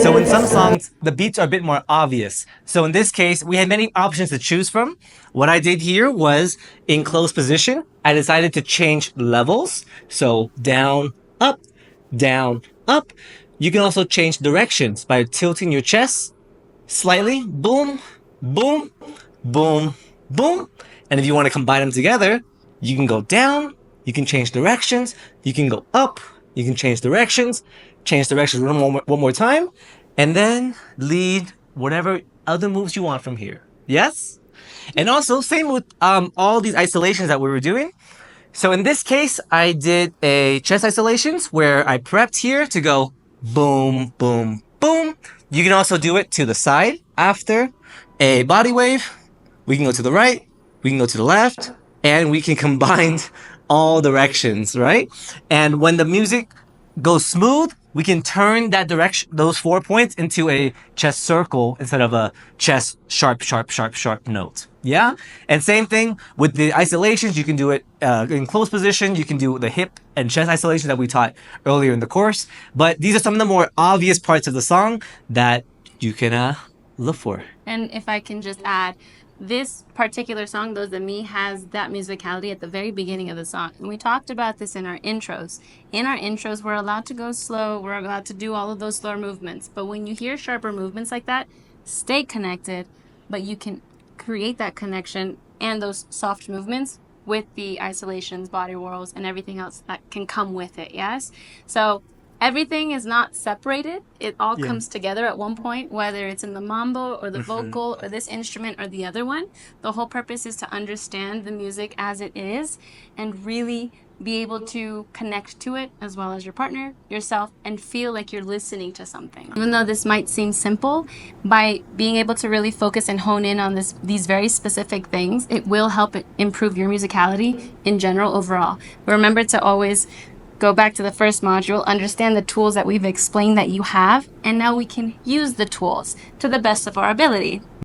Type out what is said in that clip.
So in some songs, the beats are a bit more obvious. So in this case, we had many options to choose from. What I did here was in closed position, I decided to change levels. So down, up, down, up. You can also change directions by tilting your chest slightly. Boom, boom, boom, boom. And if you want to combine them together, you can go down, you can change directions, you can go up, you can change directions one more time, and then lead whatever other moves you want from here. Yes? And also, same with all these isolations that we were doing. So in this case, I did a chest isolations where I prepped here to go boom, boom, boom. You can also do it to the side after a body wave. We can go to the right, we can go to the left, and we can combine all directions, right? And when the music goes smooth, we can turn that direction, those 4 points, into a chest circle instead of a chest sharp, sharp, sharp, sharp note. Yeah? And same thing with the isolations. You can do it in closed position. You can do the hip and chest isolation that we taught earlier in the course. But these are some of the more obvious parts of the song that you can look for. And if I can just add, this particular song, Those That Me, has that musicality at the very beginning of the song. And we talked about this in our intros. In our intros, we're allowed to go slow. We're allowed to do all of those slower movements. But when you hear sharper movements like that, stay connected, but you can create that connection and those soft movements with the isolations, body whirls, and everything else that can come with it, yes? So everything is not separated. It all comes together at one point, whether it's in the mambo or the vocal or this instrument or the other one. The whole purpose is to understand the music as it is and really be able to connect to it as well as your partner, yourself, and feel like you're listening to something. Even though this might seem simple, by being able to really focus and hone in on these very specific things, it will help improve your musicality in general overall. Remember to always go back to the first module, understand the tools that we've explained that you have, and now we can use the tools to the best of our ability.